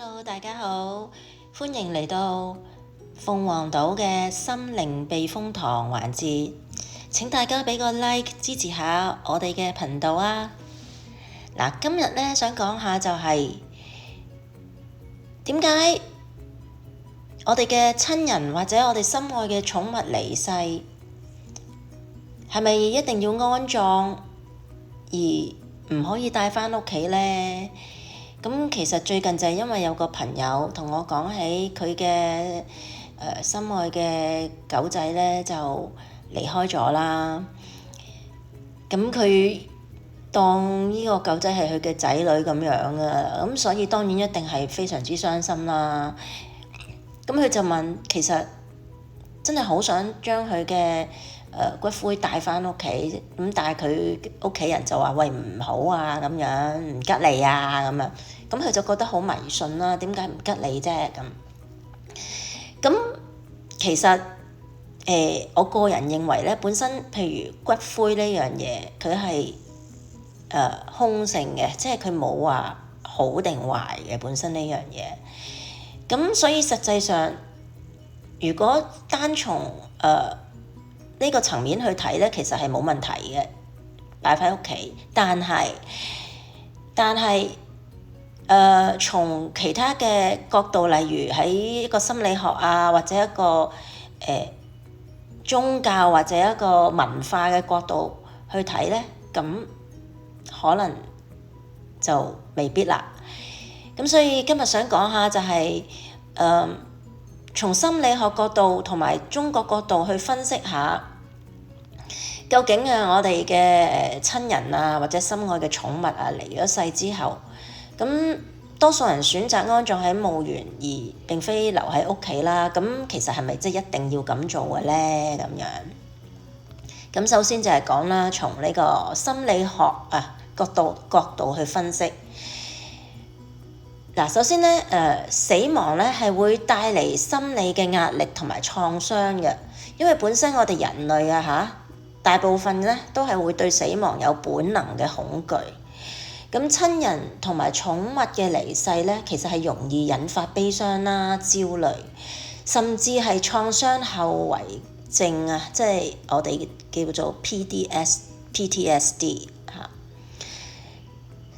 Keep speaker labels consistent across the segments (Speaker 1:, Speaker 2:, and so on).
Speaker 1: Hello，大家好，歡迎嚟到鳳凰島嘅心靈避風塘環節。請大家俾個 like 支持下我哋嘅頻道啊！嗱，今日咧想講下就係點解我哋嘅親人或者我哋心愛嘅寵物離世，係咪一定要安葬而唔可以帶返屋企呢？咁其實最近就係因為有個朋友同我講起佢嘅心愛嘅狗仔咧就離開咗啦。咁佢當呢個狗仔係佢嘅仔女咁樣啊，咁所以當然一定係非常之傷心啦。咁佢就問，其實真係好想將佢嘅骨灰帶返屋企，咁但係佢屋企人就話：喂，唔好啊，咁樣唔吉利啊，咁樣。咁佢就覺得好迷信啦，點解唔吉利啫？咁其實我個人認為咧，本身譬如骨灰呢樣嘢，佢係空性嘅，即係佢冇話好定壞嘅本身呢樣嘢。咁所以實際上，如果單從呢個層面去睇咧，其實係冇問題嘅，擺喺屋企。但係從其他嘅角度，例如喺一個心理學啊，或者一個宗教或者一個文化嘅角度去睇咧，咁可能就未必啦。咁所以今日想講下就係從心理學角度同埋中國角度去分析下，究竟我哋嘅親人啊，或者心愛嘅寵物啊，離咗世之後，咁多數人選擇安葬喺墓園，而並非留喺屋企啦。咁其實係咪即係一定要咁做嘅咧？咁樣咁首先就係講啦，從呢個心理學角度去分析。嗱，首先咧，死亡咧係會帶嚟心理嘅壓力同埋創傷嘅，因為本身我哋人類大部分咧都係會對死亡有本能嘅恐懼。咁親人同埋寵物嘅離世咧，其實係容易引發悲傷啦、焦慮，甚至係創傷後遺症啊，即係我哋叫做 PTSD 嚇。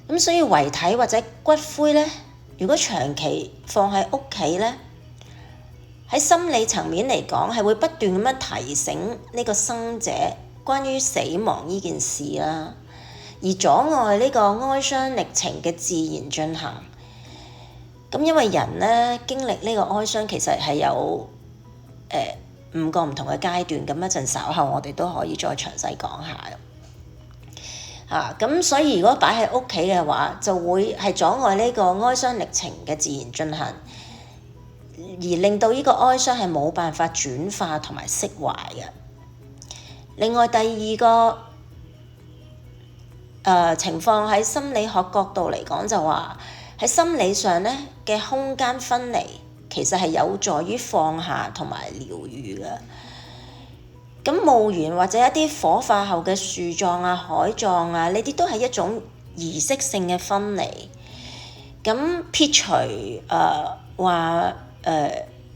Speaker 1: 咁所以遺體或者骨灰咧，如果長期放喺屋企咧，喺心理層面嚟講係會不斷咁樣提醒呢個生者關於死亡呢件事啦，而阻礙呢個哀傷歷程嘅自然進行。咁因為人咧經歷呢個哀傷其實係有5個唔同嘅階段，咁一陣稍後我哋都可以再詳細講下。咁所以如果擺喺屋企嘅話，就會係阻礙呢個哀傷歷程嘅自然進行，而令到呢個哀傷係冇辦法轉化同埋釋懷嘅。另外第二個情況喺心理學角度嚟講，就話喺心理上咧嘅空間分離，其實係有助於放下同埋療癒嘅。咁墓園或者一啲火化後嘅樹葬啊、海葬啊，呢啲都係一種儀式性嘅分離。咁撇除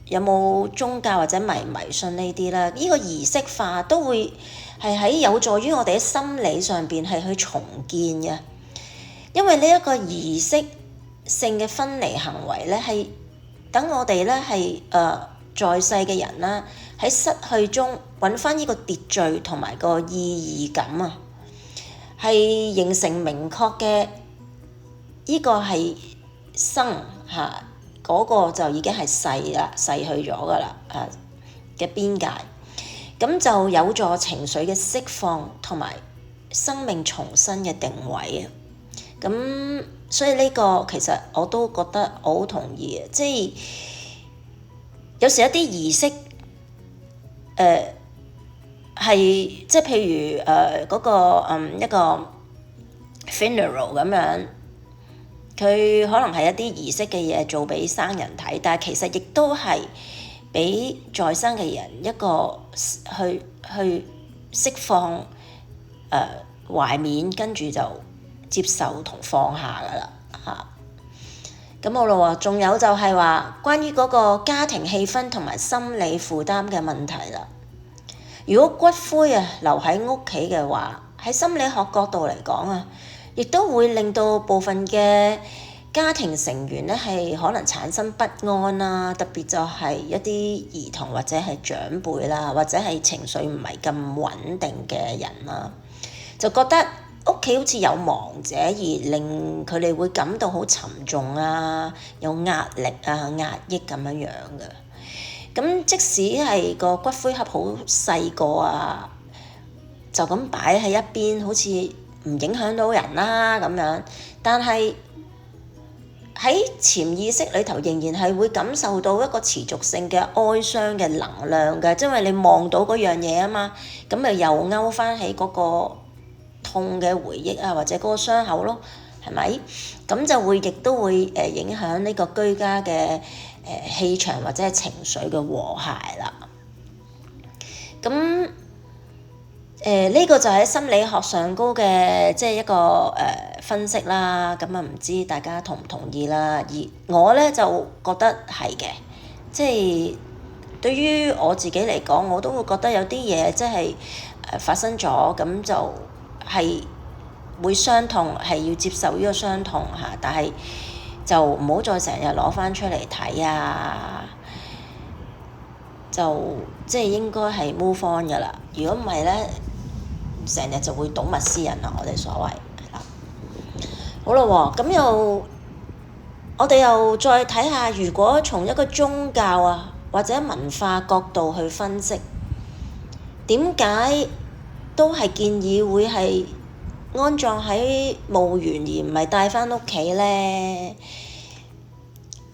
Speaker 1: 有冇宗教或者迷信呢啲啦，呢個儀式化都會係喺有助於我哋喺心理上邊係去重建嘅。因為呢一個儀式性嘅分離行為咧，係等我哋咧係在世嘅人啦，喺失去中揾翻呢個秩序同埋個意義感啊，係形成明確嘅呢個係生嗰個就已經係逝去咗噶啦嘅邊界，咁就有助情緒嘅釋放同埋生命重新嘅定位啊。咁所以呢個其實我都覺得我好同意嘅，即係有時一啲儀式係即係譬如嗰個一個 funeral 咁樣，佢可能係一啲儀式嘅嘢做俾生人睇，但係其實亦都係俾在生嘅人一個去釋放懷緬，跟住就接受同放下噶啦。咁好啦喎，仲有就係話關於嗰個家庭氣氛同埋心理負擔嘅問題啦。如果骨灰留喺屋企嘅話，喺心理學角度嚟講亦都會令到部分嘅家庭成員係可能產生不安啦，特別就係一啲兒童或者係長輩啦，或者係情緒唔係咁穩定嘅人啦，就覺得屋企好似有亡者，而令佢哋會感到好沉重有壓力壓抑咁樣樣嘅。咁即使係個骨灰盒好細個就咁擺喺一邊，好似唔影響到人啦咁樣，但係喺潛意識裏頭仍然係會感受到一個持續性嘅哀傷嘅能量嘅，因為你望到嗰樣嘢嘛，咁咪又勾翻起嗰個痛嘅回憶或者嗰個傷口咯，係咪？咁就會亦都會影響呢個居家嘅氣場或者係情緒嘅和諧啦。咁呢個就係心理學上高嘅即係一個分析啦。咁唔知大家同唔同意啦？而我咧就覺得係嘅，即係對於我自己嚟講，我都會覺得有啲嘢即係發生咗，咁就係會傷痛，係要接受呢個傷痛但係就唔好再成日攞翻出嚟睇就即係應該係 move on 㗎啦。如果唔係咧，成日就會睹物思人啦，我哋所謂係啦。好啦喎，咁我哋又再睇下，如果從一個宗教或者文化角度去分析，點解都係建議會係安葬喺墓園而唔係帶返屋企咧？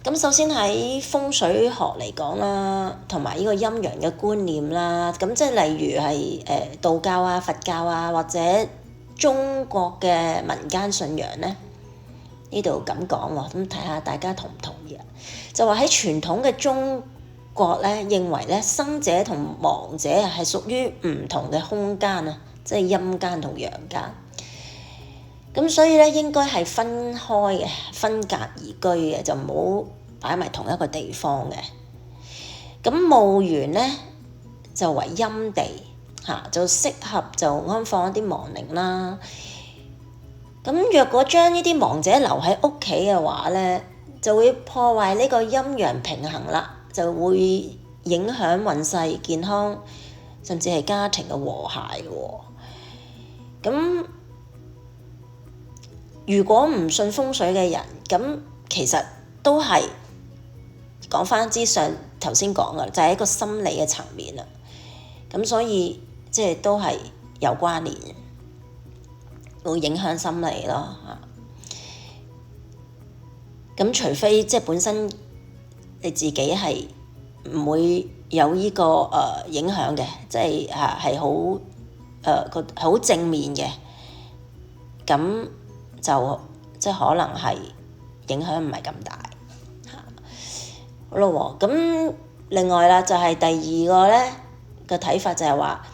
Speaker 1: 咁首先喺風水學嚟講啦，同埋呢個陰陽嘅觀念啦，咁即係例如係道教佛教或者中國嘅民間信仰咧，呢度咁講喎，咁睇下大家同唔同意就話喺傳統嘅中國咧，認為咧生者同亡者係屬於唔同嘅空間即係陰間同陽間。咁所以咧應該係分開嘅，分隔而居嘅，就唔好擺埋同一個地方嘅。咁墓園咧就為陰地就適合就安放一啲亡靈啦。咁若果將呢啲亡者留喺屋企嘅話咧，就會破壞呢個陰陽平衡啦，就會影響運勢、健康，甚至係家庭嘅和諧嘅。咁如果唔信風水嘅人，咁其實都係講翻之上頭先講嘅，就係一個心理嘅層面啦。咁所以即係都係有關聯，會影響心理咯。咁除非即係本身你自己係唔會有呢個影響嘅，即係係好正面嘅，咁就即係可能係影響唔係咁大。好啦喎，咁另外啦就係第二個咧嘅睇法就係話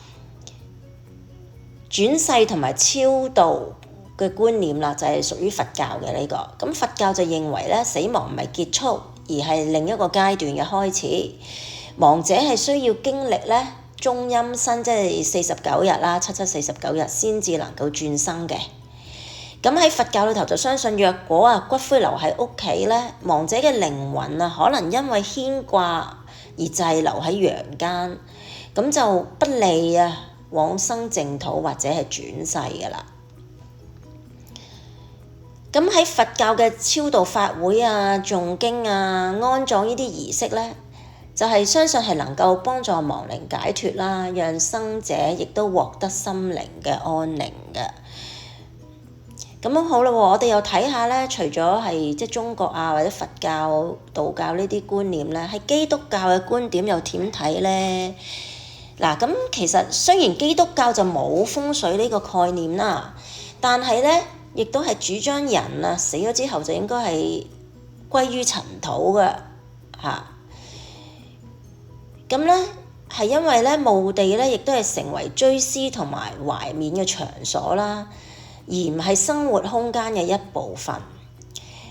Speaker 1: 轉世同埋超度嘅觀念啦，就係屬於佛教嘅呢個。咁佛教就認為咧，死亡唔係結束，而係另一個階段嘅開始。亡者係需要經歷咧中陰身，即係49日啦，749日先至能夠轉生嘅。咁喺佛教裏頭就相信，若果骨灰留喺屋企咧，亡者嘅靈魂可能因為牽掛而滯留喺陽間，咁就不利往生淨土或者係轉世㗎啦。咁喺佛教嘅超度法會誦經安葬呢啲儀式咧，就係相信係能夠幫助亡靈解脫啦，讓生者亦都獲得心靈嘅安寧嘅。咁好啦喎，我哋又睇下咧，除咗係即係中國或者佛教、道教呢啲觀念咧，係基督教嘅觀點又點睇咧？嗱，咁其實雖然基督教就冇風水呢個概念啦，但係咧亦都係主張人死咗之後就應該係歸於塵土嘅咁咧係因為咧墓地咧亦都係成為追思同埋懷緬嘅場所啦，而唔係生活空間嘅一部分。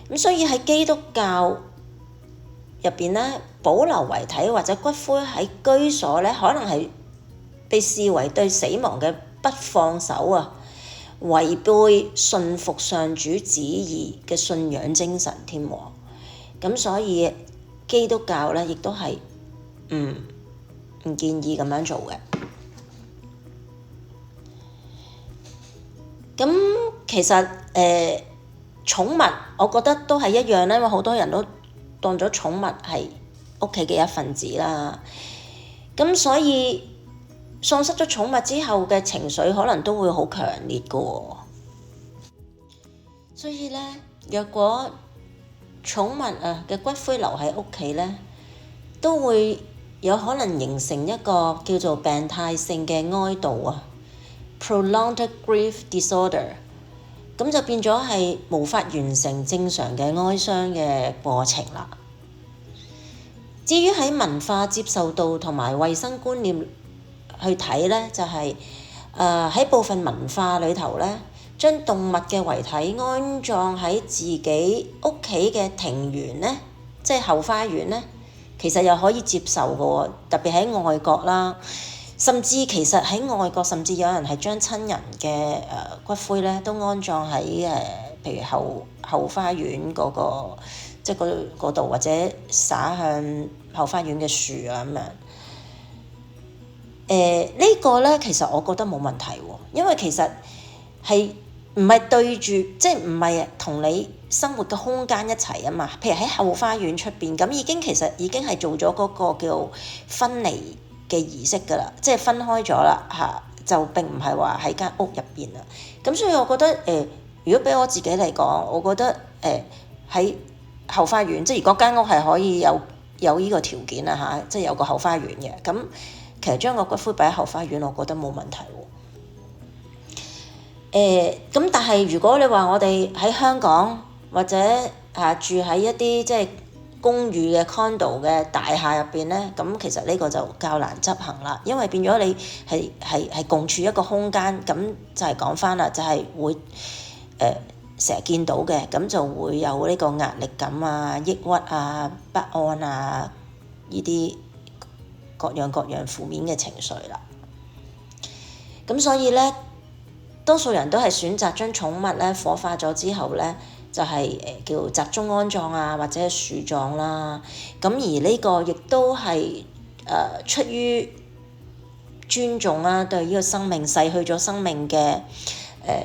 Speaker 1: 咁所以喺基督教入邊咧，保留遺體或者骨灰喺居所咧，可能係被視為對死亡嘅不放手啊，違背順服上主旨意嘅信仰精神添喎。咁所以基督教咧，亦都係唔建議咁樣做嘅。咁其實寵物我覺得都係一樣咧，因為好多人都當咗寵物係屋企嘅一份子啦。咁所以喪失咗寵物之後嘅情緒可能都會好強烈㗎喎。所以咧，若果寵物嘅骨灰留喺屋企咧，都會有可能形成一個叫做病態性嘅哀悼啊 （prolonged grief disorder），咁就變咗係無法完成正常嘅哀傷嘅過程啦。至於喺文化接受度同埋衛生觀念去睇咧，就係喺部分文化裏頭咧，將動物嘅遺體安葬喺自己屋企嘅庭園咧，即係後花園咧，其實又可以接受嘅喎。特別喺外國啦，甚至其實喺外國，甚至有人係將親人嘅骨灰咧都安葬喺譬如後花園嗰個，即係嗰度，或者灑向後花園嘅樹啊咁樣。呢個咧其實我覺得冇問題喎，因為其實係唔係對住，即係唔係同你生活嘅空間一齊啊嘛。譬如喺後花園出邊，咁其實已經係做咗嗰個叫分離嘅儀式㗎啦，即係分開咗啦嚇，就並唔係話喺間屋入邊啦。咁所以我覺得如果俾我自己嚟講，我覺得喺後花園，即係如果間屋係可以有呢個條件啊嚇，即係有個後花園嘅，咁其實將個骨灰擺喺後花園，我覺得冇問題喎。咁但係如果你話我哋喺香港或者住喺一啲即係公寓嘅 condo 嘅大廈入邊咧，咁其實呢個就較難執行啦，因為變咗你係共處一個空間，咁就係講翻啦，就係會成日見到嘅，咁就會有呢個壓力感啊、抑鬱啊、不安啊呢啲各樣負面嘅情緒啦。咁所以咧，多數人都係選擇將寵物咧火化咗之後咧，就係叫集中安葬啊，或者係樹葬啦。咁而呢個亦都係出於尊重啦，對呢個生命逝去咗生命嘅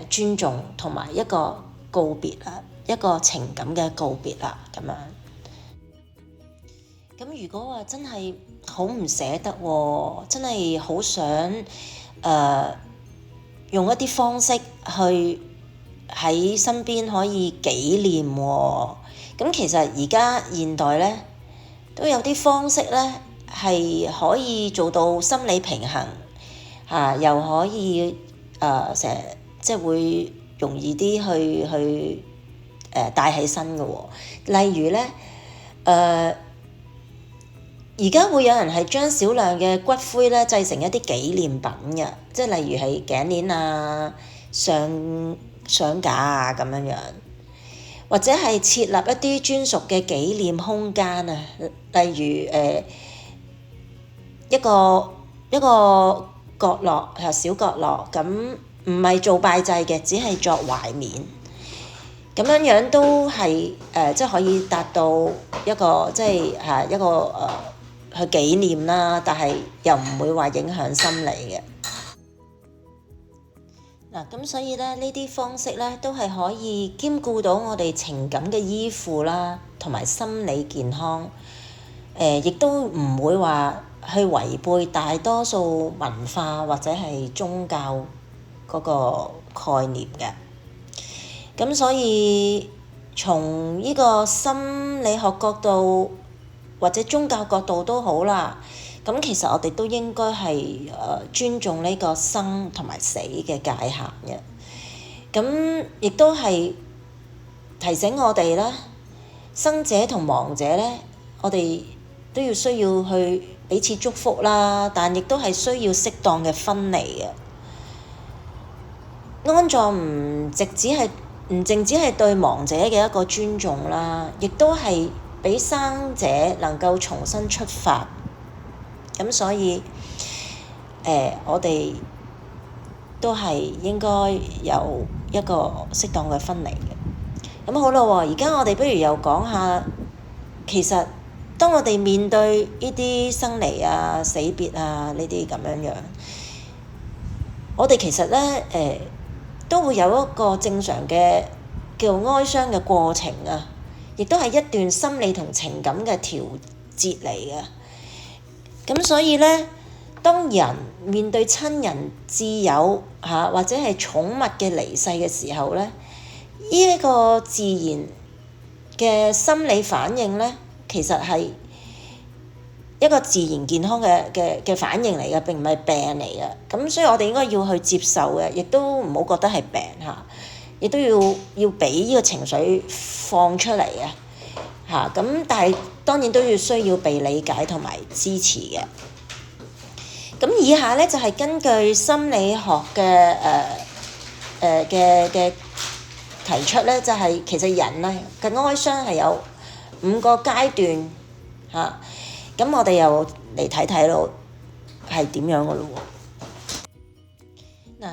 Speaker 1: 尊重，同埋一個告別啦，一個情感嘅告別啦，咁樣。咁如果話真係好唔捨得喎，真係好想用一啲方式去喺身邊可以紀念喎。咁其實而家現代咧都有啲方式咧係可以做到心理平衡又可以成日即係會容易啲去帶起身嘅喎。例如咧而家會有人係將少量嘅骨灰咧製成一啲紀念品嘅，即係例如係頸鏈啊、相架啊咁樣，或者係設立一啲專屬嘅紀念空間啊，例如一個角落小角落，咁唔係做拜祭嘅，只係作懷緬，咁樣都係即係可以達到一個即係一個去紀念啦，但係又唔會話影響心理嘅。咁所以咧呢啲方式咧都係可以兼顧到我哋情感嘅依附啦，同埋心理健康。亦都唔會話去違背大多數文化或者係宗教嗰個概念嘅。咁所以從呢個心理學角度或者宗教角度都好啦，咁其實我哋都應該係尊重呢個生同埋死嘅界限嘅。咁亦都係提醒我哋啦，生者同亡者咧，我哋都要需要去彼此祝福啦，但亦都係需要適當嘅分離嘅。安葬唔只係唔淨止係對亡者嘅一個尊重啦，亦都係俾生者能夠重新出發。咁所以我哋都係應該有一個適當嘅分離嘅。咁好啦喎，而家我哋不如又講下，其實當我哋面對呢啲生離啊、死別啊呢啲咁樣，我哋其實咧都會有一個正常嘅叫哀傷嘅過程啊，亦都係一段心理同情感嘅調節嚟嘅。咁所以咧，當人面對親人、摯友或者係寵物嘅離世嘅時候咧，呢一個自然嘅心理反應咧，其實係一個自然健康嘅反應嚟嘅，並唔係病嚟嘅。咁所以我哋應該要去接受嘅，亦都唔好覺得係病亦都要俾呢個情緒放出嚟嘅咁但係當然都要需要被理解同埋支持嘅。咁以下咧就係根據心理學嘅提出咧，就係其實人咧嘅哀傷係有5個階段咁我哋又嚟睇睇咯，係點樣嘅咯喎？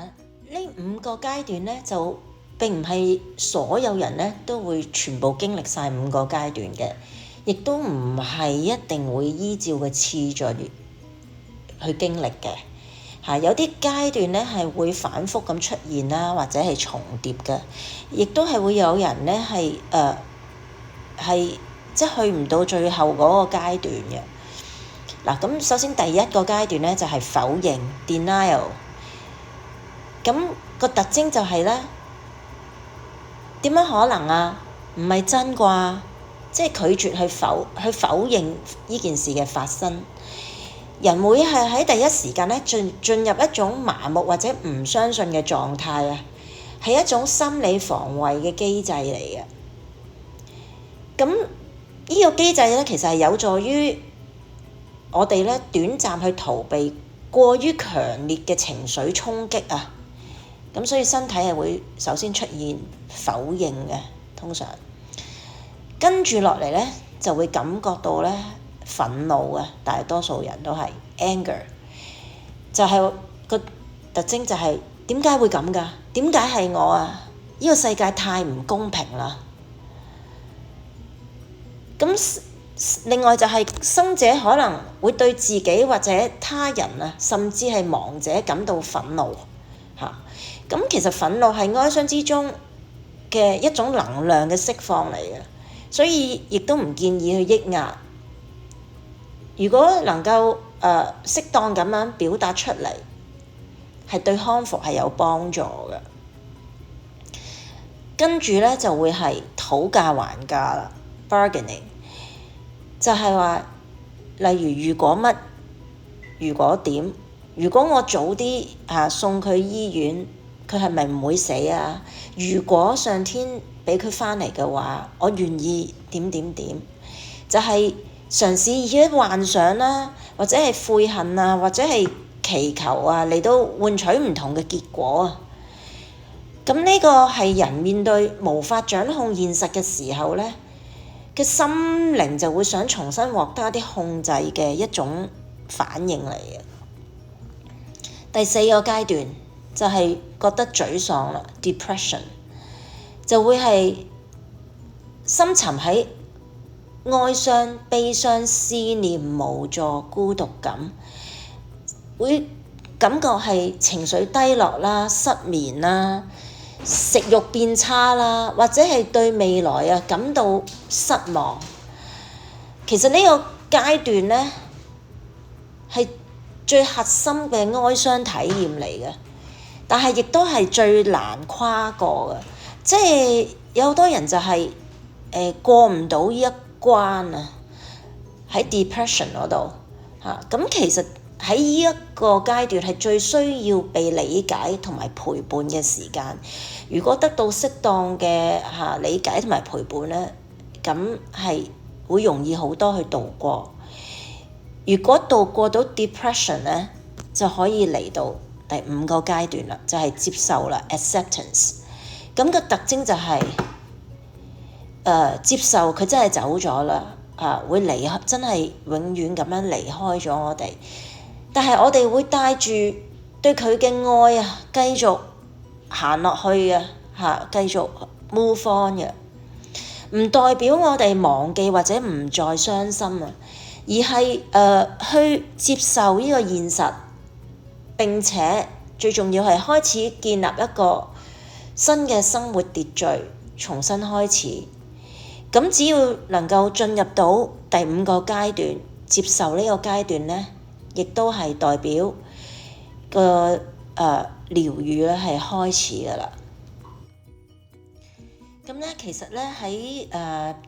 Speaker 1: 呢5個階段咧，就並唔係所有人咧都會全部經歷晒5個階段嘅，亦都唔係一定會依照嘅次序去經歷嘅。有啲階段咧係會反覆咁出現啦，或者係重疊嘅，亦都係會有人咧係即係去唔到最後嗰個階段嘅。咁首先第一個階段咧就係否認 denial， 咁個特徵就係咧，點樣可能啊？唔係真啩？即係拒絕去否認呢件事嘅發生。人會係喺第一時間咧進入一種麻木或者唔相信嘅狀態啊，係一種心理防衛嘅機制嚟嘅。咁呢個機制咧，其實係有助於我哋咧短暫去逃避過於強烈嘅情緒衝擊啊，咁所以身體係會首先出現否認嘅，通常跟住落嚟咧就會感覺到咧憤怒啊，大多數人都係 anger， 就係個特徵就係點解會咁㗎？點解係我啊？呢個世界太唔公平啦！咁另外就係生者可能會對自己或者他人啊，甚至係亡者感到憤怒咁其實憤怒係哀傷之中嘅一種能量嘅釋放嚟嘅，所以亦都唔建議去抑壓。如果能夠適當咁樣表達出嚟，係對康復係有幫助嘅。跟住咧就會係討價還價啦 ，bargaining。就係話，例如如果乜，如果點，如果我早啲送佢醫院，佢係咪唔會死啊？如果上天俾佢返嚟嘅話，我願意點點點，就係嘗試以啲幻想啦，或者係悔恨啊，或者係祈求啊，嚟到換取唔同嘅結果啊。咁呢個係人面對無法掌控現實嘅時候咧，嘅心靈就會想重新獲得一啲控制嘅一種反應嚟嘅。第4個階段就係覺得沮喪啦 ，depression， 就會係深沉喺哀傷、悲傷、思念、無助、孤獨感，會感覺係情緒低落啦、失眠啦、食慾變差啦，或者係對未來感到失望。其實呢個階段呢，係最核心嘅哀傷體驗嚟嘅，但係亦都係最難跨過嘅。即係有好多人就係過唔到呢一關啊，喺 depression 嗰度咁其實喺呢一個階段係最需要被理解同埋陪伴嘅時間。如果得到適當嘅理解同埋陪伴咧，咁係會容易好多去度過。如果度過到 depression 咧，就可以嚟到第5個階段啦，就係接受啦 acceptance。咁個特徵就係、接受佢真係走咗啦，會離開，真係永遠咁樣離開咗我哋。但係我哋會帶住對佢嘅愛啊，繼續行落去啊，繼續 move on 嘅，唔代表我哋忘記或者唔再傷心啊，而係去接受呢個現實，並且最重要係開始建立一個新嘅生活秩序，重新開始。咁只要能夠進入到第5個階段，接受呢個階段呢，亦都係代表個療癒咧係開始㗎啦。咁咧其實咧喺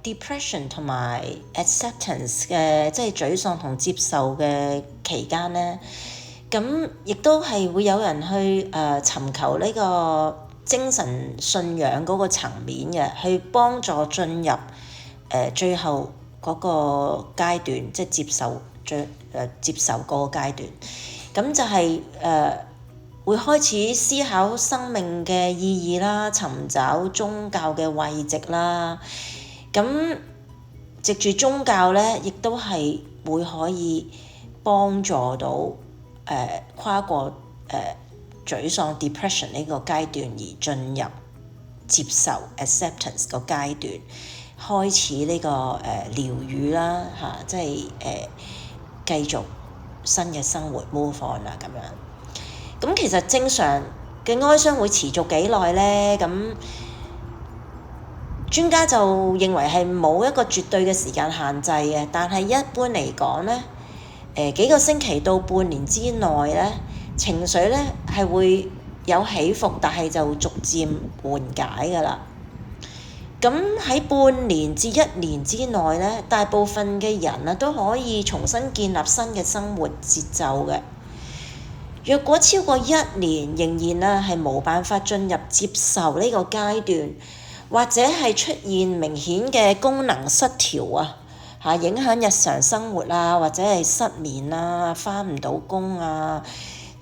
Speaker 1: depression 同埋 acceptance 嘅，即係沮喪同接受嘅期間咧，咁亦都係會有人去尋求呢個精神信仰嗰個層面嘅，去幫助進入最後嗰個階段，即係接受嗰個階段。咁就係會開始思考生命嘅意義啦，尋找宗教嘅慰藉啦。咁藉住宗教咧，亦都係會可以幫助到跨過沮喪 depression 呢個階段，而進入接受 acceptance 個階段，開始呢個療癒啦，即係繼續新嘅生活 move on 啦咁樣。咁其實正常嘅哀傷會持續幾耐呢？咁專家就認為係冇一個絕對嘅時間限制嘅，但係一般嚟講呢，幾個星期到半年之內呢，情緒呢係會有起伏，但係就逐漸緩解㗎啦。咁喺半年至1年之內呢，大部分嘅人啊都可以重新建立新嘅生活節奏嘅。若果超過1年仍然係冇辦法進入接受呢個階段，或者係出現明顯嘅功能失調啊，影響日常生活啊，或者係失眠啊，返唔到工啊，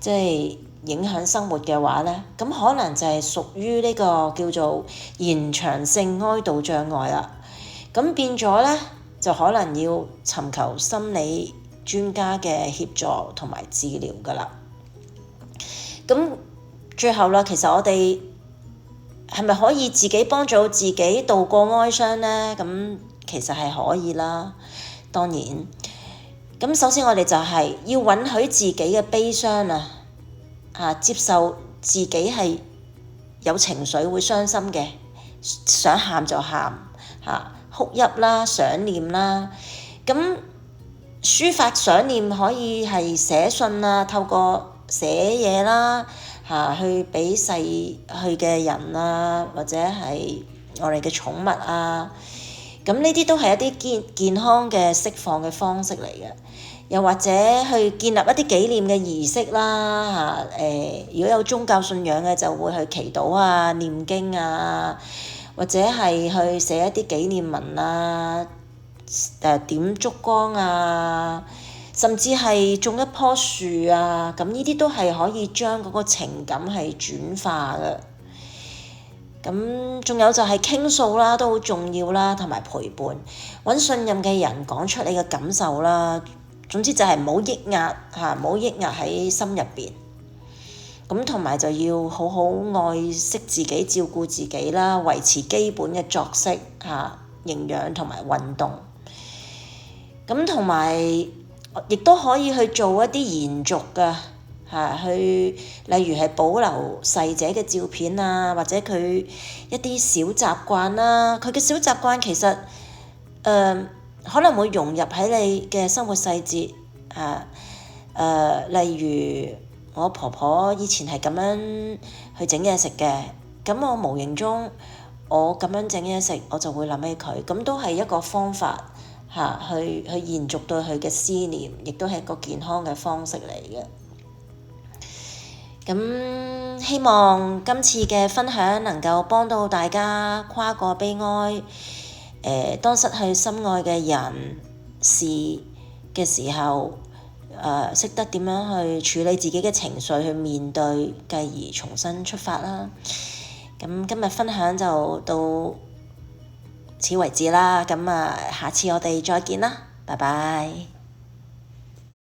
Speaker 1: 即係影響生活嘅話呢，咁可能就係屬於呢個叫做延長性哀悼障礙啦。咁變咗呢，就可能要尋求心理專家嘅協助同埋治療㗎啦。咁最後啦，其實我哋係咪可以自己幫助自己度過哀傷呢？咁其實係可以啦，當然。咁首先我哋就係要允許自己嘅悲傷啊，接受自己係有情緒會傷心嘅，想喊就喊，哭泣啦，想念啦。咁抒發想念可以係寫信啊，透過寫嘢啦，去俾逝去嘅人啊，或者係我哋嘅寵物啊。咁呢啲都係一啲健康嘅釋放嘅方式嚟嘅。又或者去建立一啲紀念嘅儀式啦，如果有宗教信仰嘅就會去祈禱啊、念經啊，或者係去寫一啲紀念文啊、點燭光啊，甚至係種一棵樹啊，咁呢啲都係可以將嗰個情感係轉化嘅。咁仲有就係傾訴啦，都好重要啦，同埋陪伴，揾信任嘅人講出你嘅感受啦。總之就係唔好抑壓唔好抑壓喺心入邊。咁同埋就要好好愛惜自己，照顧自己啦，維持基本嘅作息營養同埋運動。咁同埋亦都可以去做一啲延續嘅去例如係保留逝者嘅照片啊，或者佢一啲小習慣啦。佢嘅小習慣其實可能會融入喺你嘅生活細節例如我婆婆以前係咁樣去整嘢食嘅，咁我無形中我咁樣整嘢食，我就會諗起佢，咁都係一個方法去延續對佢嘅思念，亦都係一個健康嘅方式嚟嘅。咁希望今次嘅分享能夠幫到大家跨過悲哀。當失去心愛嘅人事嘅時候，識得點樣去處理自己嘅情緒，去面對，繼而重新出發啦。咁今日分享就到此為止啦，咁下次我哋再見啦，拜拜。